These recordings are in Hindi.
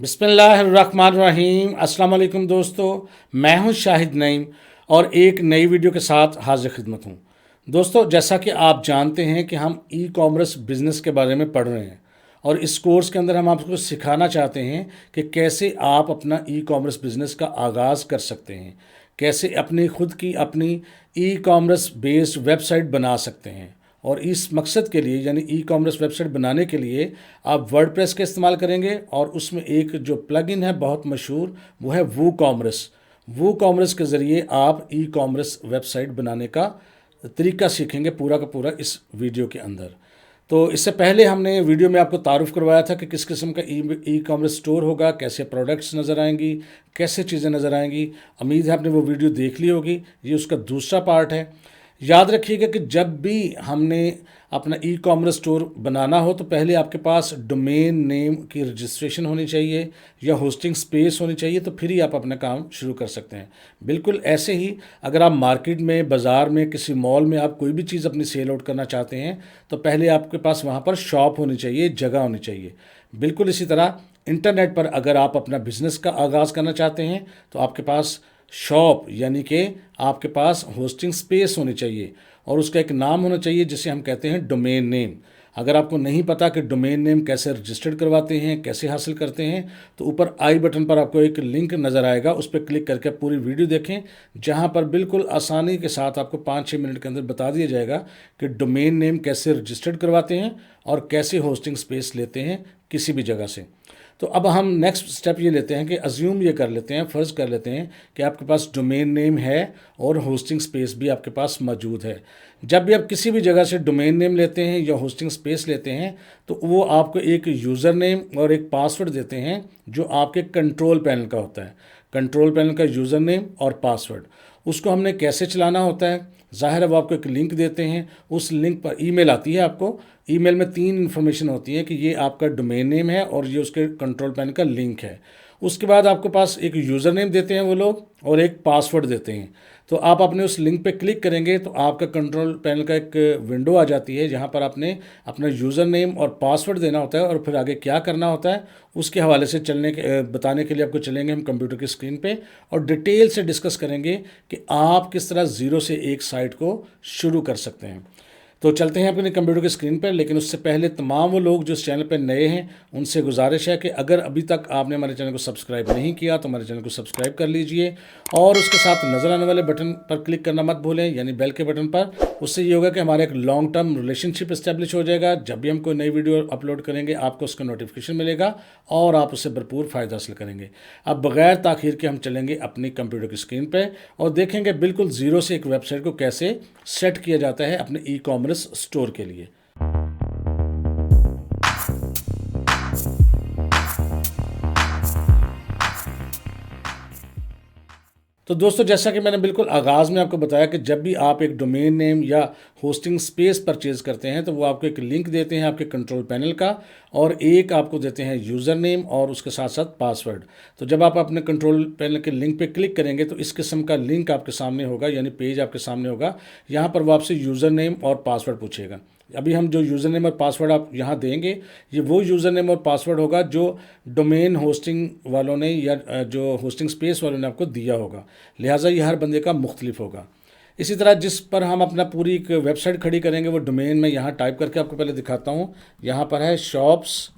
बिस्मिल्लाहिर्रहमानिर्रहीम। अस्सलाम वालेकुम दोस्तों, मैं हूं शाहिद नईम और एक नई वीडियो के साथ हाजिर खिदमत हूं। दोस्तों, जैसा कि आप जानते हैं कि हम ई कॉमर्स बिज़नेस के बारे में पढ़ रहे हैं और इस कोर्स के अंदर हम आपको सिखाना चाहते हैं कि कैसे आप अपना ई कॉमर्स बिज़नेस का आगाज़ कर सकते हैं, कैसे अपनी खुद की अपनी ई कॉमर्स बेस्ड वेबसाइट बना सकते हैं। और इस मकसद के लिए यानी ई कॉमर्स वेबसाइट बनाने के लिए आप वर्डप्रेस का इस्तेमाल करेंगे और उसमें एक जो प्लगइन है बहुत मशहूर, वो है वू कॉमर्स। वू कॉमर्स के ज़रिए आप ई कॉमर्स वेबसाइट बनाने का तरीका सीखेंगे पूरा का पूरा इस वीडियो के अंदर। तो इससे पहले हमने वीडियो में आपको तारुफ करवाया था कि किस किस्म का ई कॉमर्स स्टोर होगा, कैसे प्रोडक्ट्स नज़र आएंगी, कैसे चीज़ें नज़र आएंगी। उम्मीद है आपने वो वीडियो देख ली होगी। ये उसका दूसरा पार्ट है। याद रखिएगा कि जब भी हमने अपना ई कॉमर्स स्टोर बनाना हो तो पहले आपके पास डोमेन नेम की रजिस्ट्रेशन होनी चाहिए या होस्टिंग स्पेस होनी चाहिए, तो फिर ही आप अपना काम शुरू कर सकते हैं। बिल्कुल ऐसे ही अगर आप मार्केट में, बाज़ार में, किसी मॉल में आप कोई भी चीज़ अपनी सेल आउट करना चाहते हैं तो पहले आपके पास वहाँ पर शॉप होनी चाहिए, जगह होनी चाहिए। बिल्कुल इसी तरह इंटरनेट पर अगर आप अपना बिज़नेस का आगाज़ करना चाहते हैं तो आपके पास शॉप यानी कि आपके पास होस्टिंग स्पेस होनी चाहिए और उसका एक नाम होना चाहिए जिसे हम कहते हैं डोमेन नेम। अगर आपको नहीं पता कि डोमेन नेम कैसे रजिस्टर्ड करवाते हैं, कैसे हासिल करते हैं, तो ऊपर आई बटन पर आपको एक लिंक नज़र आएगा, उस पर क्लिक करके पूरी वीडियो देखें, जहां पर बिल्कुल आसानी के साथ आपको 5-6 मिनट के अंदर बता दिया जाएगा कि डोमेन नेम कैसे रजिस्टर्ड करवाते हैं और कैसे होस्टिंग स्पेस लेते हैं किसी भी जगह से। तो अब हम नेक्स्ट स्टेप ये लेते हैं कि अज्यूम ये कर लेते हैं, फ़र्ज़ कर लेते हैं कि आपके पास डोमेन नेम है और होस्टिंग स्पेस भी आपके पास मौजूद है। जब भी आप किसी भी जगह से डोमेन नेम लेते हैं या होस्टिंग स्पेस लेते हैं तो वो आपको एक यूज़र नेम और एक पासवर्ड देते हैं जो आपके कंट्रोल पैनल का होता है। कंट्रोल पैनल का यूज़र नेम और पासवर्ड, उसको हमने कैसे चलाना होता है, ज़ाहिर है वो आपको एक लिंक देते हैं। उस लिंक पर ईमेल आती है आपको। ईमेल में 3 इन्फॉर्मेशन होती है कि ये आपका डोमेन नेम है और ये उसके कंट्रोल पैनल का लिंक है। उसके बाद आपके पास एक यूज़र नेम देते हैं वो लोग और एक पासवर्ड देते हैं। तो आप अपने उस लिंक पे क्लिक करेंगे तो आपका कंट्रोल पैनल का एक विंडो आ जाती है जहाँ पर आपने अपना यूज़र नेम और पासवर्ड देना होता है और फिर आगे क्या करना होता है उसके हवाले से बताने के लिए आपको चलेंगे हम कंप्यूटर की स्क्रीन पे और डिटेल से डिस्कस करेंगे कि आप किस तरह ज़ीरो से एक साइट को शुरू कर सकते हैं। तो चलते हैं अपने कंप्यूटर की स्क्रीन पर, लेकिन उससे पहले तमाम वो लोग जो इस चैनल पर नए हैं उनसे गुजारिश है कि अगर अभी तक आपने हमारे चैनल को सब्सक्राइब नहीं किया तो हमारे चैनल को सब्सक्राइब कर लीजिए और उसके साथ नज़र आने वाले बटन पर क्लिक करना मत भूलें, यानी बेल के बटन पर। उससे ये होगा कि हमारा एक लॉन्ग टर्म रिलेशनशिप इस्टेब्लिश हो जाएगा। जब भी हम कोई नई वीडियो अपलोड करेंगे आपको उसका नोटिफिकेशन मिलेगा और आप उससे भरपूर फ़ायदा हासिल करेंगे। अब बग़ैर ताख़ीर के हम चलेंगे अपनी कंप्यूटर की स्क्रीन पर और देखेंगे बिल्कुल ज़ीरो से एक वेबसाइट को कैसे सेट किया जाता है अपने ई कॉमर्स स्टोर के लिए। तो दोस्तों, जैसा कि मैंने बिल्कुल आगाज़ में आपको बताया कि जब भी आप एक डोमेन नेम या होस्टिंग स्पेस परचेज़ करते हैं तो वो आपको एक लिंक देते हैं आपके कंट्रोल पैनल का और एक आपको देते हैं यूज़र नेम और उसके साथ साथ पासवर्ड। तो जब आप अपने कंट्रोल पैनल के लिंक पे क्लिक करेंगे तो इस किस्म का लिंक आपके सामने होगा, यानी पेज आपके सामने होगा। यहाँ पर वो आपसे यूज़र नेम और पासवर्ड पूछेगा। अभी हम जो यूज़र नेम और पासवर्ड आप यहाँ देंगे ये वो यूज़र नेम और पासवर्ड होगा जो डोमेन होस्टिंग वालों ने या जो होस्टिंग स्पेस वालों ने आपको दिया होगा, लिहाजा ये हर बंदे का मुख्तलिफ होगा। इसी तरह जिस पर हम अपना पूरी एक वेबसाइट खड़ी करेंगे वो डोमेन में यहाँ टाइप करके आपको पहले दिखाता हूँ। यहाँ पर है shops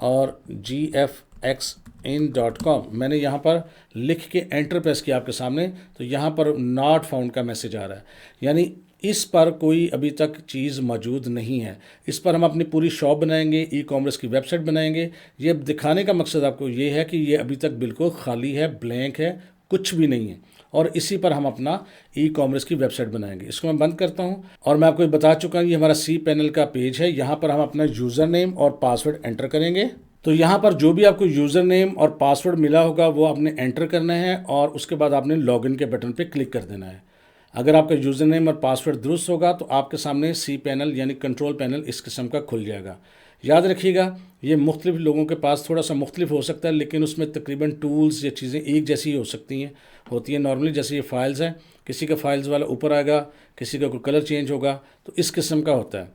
और gfxin.com। मैंने यहाँ पर लिख के एंटर प्रेस किया आपके सामने तो यहाँ पर नॉट फाउंड का मैसेज आ रहा है, यानी इस पर कोई अभी तक चीज़ मौजूद नहीं है। इस पर हम अपनी पूरी शॉप बनाएंगे, ई कॉमर्स की वेबसाइट बनाएंगे। ये दिखाने का मकसद आपको ये है कि ये अभी तक बिल्कुल खाली है, ब्लैंक है, कुछ भी नहीं है और इसी पर हम अपना ई कॉमर्स की वेबसाइट बनाएंगे। इसको मैं बंद करता हूँ और मैं आपको बता चुका हूँ ये हमारा सी पैनल का पेज है। यहाँ पर हम अपना यूज़र नेम और पासवर्ड एंटर करेंगे। तो यहाँ पर जो भी आपको यूज़र नेम और पासवर्ड मिला होगा वो आपने एंटर करना है और उसके बाद आपने लॉगिन के बटन पर क्लिक कर देना है। अगर आपका यूज़र नेम और पासवर्ड दुरुस्त होगा तो आपके सामने सी पैनल यानी कंट्रोल पैनल इस किस्म का खुल जाएगा। याद रखिएगा ये मुख्तलिफ लोगों के पास थोड़ा सा मुख्तलिफ हो सकता है, लेकिन उसमें तकरीबन टूल्स या चीज़ें एक जैसी हो सकती हैं, होती हैं नॉर्मली। जैसे ये फाइल्स हैं, किसी का फाइल्स वाला ऊपर आएगा, किसी का कोई कलर चेंज होगा, तो इस किस्म का होता है।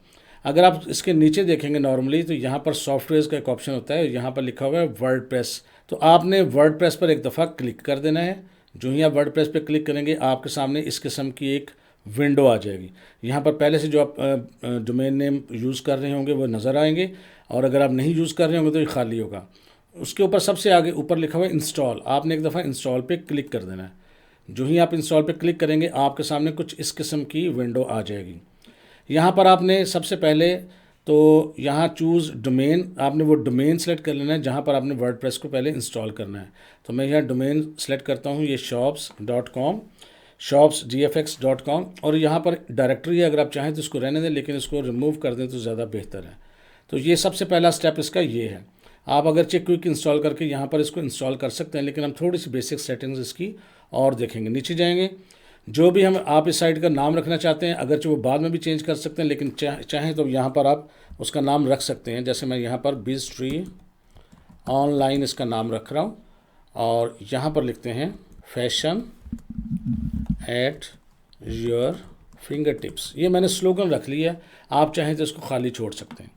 अगर आप इसके नीचे देखेंगे नॉर्मली तो यहाँ पर सॉफ्टवेयर का एक ऑप्शन होता है, यहाँ पर लिखा हुआ है वर्डप्रेस तो आपने वर्डप्रेस पर एक दफ़ा क्लिक कर देना है। जो ही आप वर्डप्रेस पर क्लिक करेंगे आपके सामने इस किस्म की एक विंडो आ जाएगी। यहाँ पर पहले से जो आप डोमेन नेम यूज़ कर रहे होंगे वो नज़र आएंगे, और अगर आप नहीं यूज़ कर रहे होंगे तो ये खाली होगा। उसके ऊपर सबसे आगे ऊपर लिखा हुआ है इंस्टॉल, आपने एक दफ़ा इंस्टॉल पे क्लिक कर देना है। जो ही आप इंस्टॉल पे क्लिक करेंगे आपके सामने कुछ इस किस्म की विंडो आ जाएगी। यहाँ पर आपने सबसे पहले तो यहाँ चूज़ डोमेन, आपने वो डोमेन सेलेक्ट कर लेना है जहाँ पर आपने वर्डप्रेस को पहले इंस्टॉल करना है। तो मैं यहाँ डोमेन सेलेक्ट करता हूँ, ये shops.com, shopsgfx.com, और यहाँ पर डायरेक्टरी है, अगर आप चाहें तो इसको रहने दें, लेकिन इसको रिमूव कर दें तो ज़्यादा बेहतर है। तो ये सबसे पहला स्टेप इसका ये है। आप अगर क्विक इंस्टॉल करके यहाँ पर इसको इंस्टॉल कर सकते हैं, लेकिन हम थोड़ी सी बेसिक सेटिंग्स इसकी और देखेंगे। नीचे जाएंगे, जो भी हम आप इस साइट का नाम रखना चाहते हैं, अगरचे वो बाद में भी चेंज कर सकते हैं, लेकिन चाहें तो यहाँ पर आप उसका नाम रख सकते हैं। जैसे मैं यहाँ पर बिजट्री ऑनलाइन इसका नाम रख रहा हूँ, और यहाँ पर लिखते हैं fashion at your finger tips. ये मैंने स्लोगन रख लिया है, आप चाहें तो इसको खाली छोड़ सकते हैं।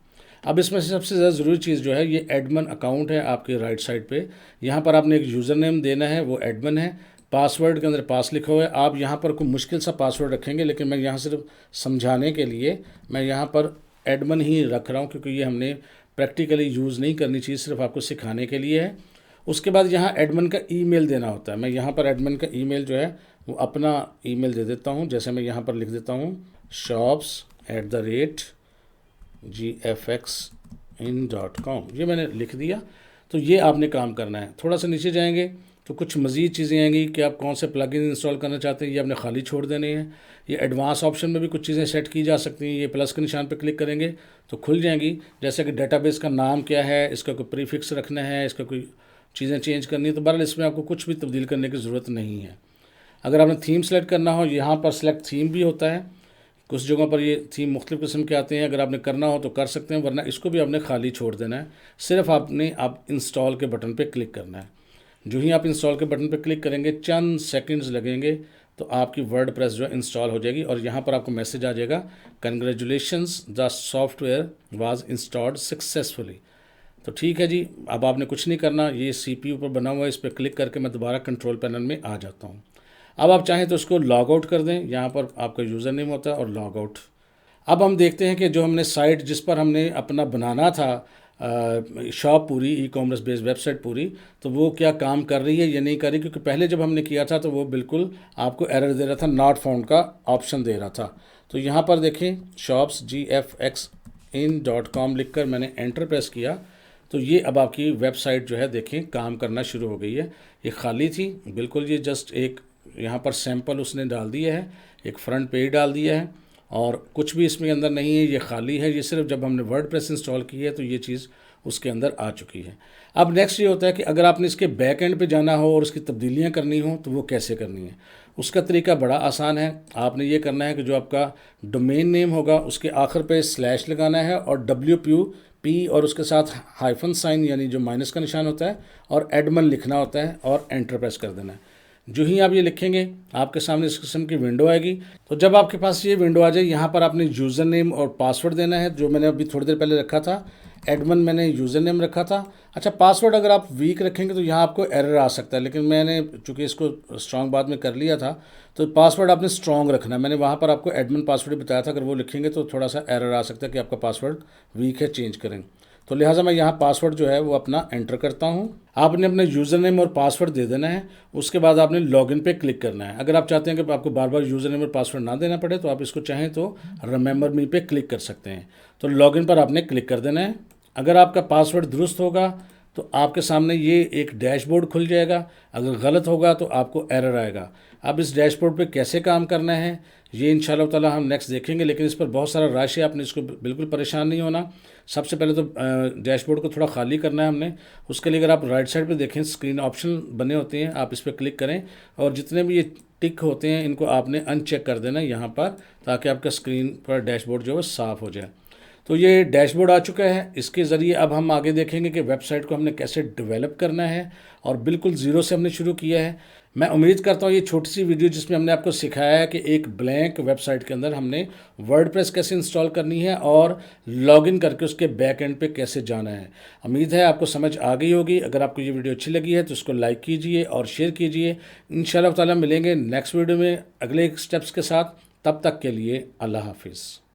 अब इसमें से सबसे ज़्यादा ज़रूरी चीज़ जो है, ये एडमिन अकाउंट है आपके राइट साइड पे। यहाँ पर आपने एक यूज़र नेम देना है, वो एडमिन है। पासवर्ड के अंदर पास लिखा हुआ है। आप यहाँ पर कोई मुश्किल सा पासवर्ड रखेंगे, लेकिन मैं यहाँ सिर्फ समझाने के लिए मैं यहाँ पर एडमिन ही रख रहा हूँ, क्योंकि ये हमने प्रैक्टिकली यूज़ नहीं करनी चाहिए, सिर्फ आपको सिखाने के लिए है। उसके बाद यहाँ एडमिन का ईमेल देना होता है। मैं यहाँ पर एडमिन का ईमेल जो है वो अपना ईमेल दे देता हूँ। जैसे मैं यहाँ पर लिख देता हूँ shops@gfxin.com, ये मैंने लिख दिया। तो ये आपने काम करना है। थोड़ा सा नीचे जाएंगे तो कुछ मज़ीद चीज़ें आएंगी कि आप कौन से प्लगइन इंस्टॉल करना चाहते हैं, ये आपने खाली छोड़ देने हैं। ये एडवांस ऑप्शन में भी कुछ चीज़ें सेट की जा सकती हैं। ये प्लस के निशान पर क्लिक करेंगे तो खुल जाएंगी, जैसे कि डेटाबेस का नाम क्या है, इसका कोई प्रीफिक्स रखना है, इसका कोई चीज़ें चेंज करनी है। तो बहरहाल इसमें आपको कुछ भी तब्दील करने की ज़रूरत नहीं है। अगर आपने थीम सेलेक्ट करना हो, यहाँ पर सेलेक्ट थीम भी होता है। कुछ जगहों पर ये थीम मुख्तलिफ़ किस्म के आते हैं, अगर आपने करना हो तो कर सकते हैं, वरना इसको भी आपने खाली छोड़ देना है। सिर्फ आपने आप इंस्टॉल के बटन पे क्लिक करना है। जो ही आप इंस्टॉल के बटन पे क्लिक करेंगे, चंद सेकंड्स लगेंगे तो आपकी वर्डप्रेस जो है इंस्टॉल हो जाएगी, और यहाँ पर आपको मैसेज आ जाएगा, congratulations the software was installed successfully. तो ठीक है जी, अब आपने कुछ नहीं करना। ये CPU पर बना हुआ है, इस पर क्लिक करके मैं दोबारा कंट्रोल पैनल में आ जाता हूँ। अब आप चाहें तो उसको लॉग आउट कर दें, यहाँ पर आपका यूज़र नेम होता है और लॉग आउट। अब हम देखते हैं कि जो हमने साइट जिस पर हमने अपना बनाना था शॉप पूरी, ई कॉमर्स बेस्ड वेबसाइट पूरी, तो वो क्या काम कर रही है या नहीं कर रही। क्योंकि पहले जब हमने किया था तो वो बिल्कुल आपको एरर दे रहा था, नॉट फाउंड का ऑप्शन दे रहा था। तो यहाँ पर देखें shopsgfxin.com लिख कर मैंने एंटर प्रेस किया, तो ये अब आपकी वेबसाइट जो है देखें काम करना शुरू हो गई है। ये खाली थी बिल्कुल, ये जस्ट एक यहाँ पर सैंपल उसने डाल दिया है, एक फ्रंट पेज डाल दिया है, और कुछ भी इसमें अंदर नहीं है, ये खाली है। ये सिर्फ जब हमने वर्डप्रेस इंस्टॉल की है तो ये चीज़ उसके अंदर आ चुकी है। अब नेक्स्ट ये होता है कि अगर आपने इसके बैक एंड पे जाना हो और उसकी तब्दीलियाँ करनी हो तो वो कैसे करनी है। उसका तरीका बड़ा आसान है। आपने ये करना है कि जो आपका डोमेन नेम होगा उसके आखिर पे स्लैश लगाना है, और WP और उसके साथ हाइफन साइन यानी जो माइनस का निशान होता है, और एडमिन लिखना होता है, और एंटर प्रेस कर देना है। जो ही आप ये लिखेंगे आपके सामने इस किस्म की विंडो आएगी। तो जब आपके पास ये विंडो आ जाए, यहाँ पर आपने यूज़र नेम और पासवर्ड देना है, जो मैंने अभी थोड़ी देर पहले रखा था। एडमिन मैंने यूज़र नेम रखा था। अच्छा, पासवर्ड अगर आप वीक रखेंगे तो यहाँ आपको एरर आ सकता है, लेकिन मैंने चूँकि इसको स्ट्रॉन्ग बाद में कर लिया था, तो पासवर्ड आपने स्ट्रॉन्ग रखना है। मैंने वहाँ पर आपको एडमिन पासवर्ड बताया था, अगर वो लिखेंगे तो थोड़ा सा एरर आ सकता है कि आपका पासवर्ड वीक है, चेंज करें। तो लिहाजा मैं यहाँ पासवर्ड जो है वो अपना एंटर करता हूँ। आपने अपने यूज़र नेम और पासवर्ड दे देना है। उसके बाद आपने लॉगिन पे क्लिक करना है। अगर आप चाहते हैं कि आपको बार बार यूज़र नेम और पासवर्ड ना देना पड़े तो आप इसको चाहें तो रिमेंबर मी पे क्लिक कर सकते हैं। तो लॉगिन पर आपने क्लिक कर देना है। अगर आपका पासवर्ड दुरुस्त होगा तो आपके सामने ये एक डैशबोर्ड खुल जाएगा, अगर गलत होगा तो आपको एरर आएगा। अब इस डैशबोर्ड पे कैसे काम करना है ये इंशाल्लाह ताला हम नेक्स्ट देखेंगे, लेकिन इस पर बहुत सारा रश है, आपने इसको बिल्कुल परेशान नहीं होना। सबसे पहले तो डैशबोर्ड को थोड़ा खाली करना है हमने। उसके लिए अगर आप राइट साइड पे देखें स्क्रीन ऑप्शन बने होते हैं, आप इस पर क्लिक करें और जितने भी ये टिक होते हैं इनको आपने अनचेक कर देना यहाँ पर, ताकि आपका स्क्रीन पर डैशबोर्ड जो है साफ़ हो जाए। तो ये डैशबोर्ड आ चुका है। इसके ज़रिए अब हम आगे देखेंगे कि वेबसाइट को हमने कैसे डेवलप करना है, और बिल्कुल ज़ीरो से हमने शुरू किया है। मैं उम्मीद करता हूँ ये छोटी सी वीडियो जिसमें हमने आपको सिखाया है कि एक ब्लैंक वेबसाइट के अंदर हमने वर्डप्रेस कैसे इंस्टॉल करनी है और लॉगिन करके उसके बैक एंड पे कैसे जाना है। उम्मीद है आपको समझ आ गई होगी। अगर आपको ये वीडियो अच्छी लगी है तो इसको लाइक कीजिए और शेयर कीजिए। इंशाल्लाह ताला मिलेंगे नेक्स्ट वीडियो में अगले स्टेप्स के साथ। तब तक के लिए अल्लाह हाफिज़।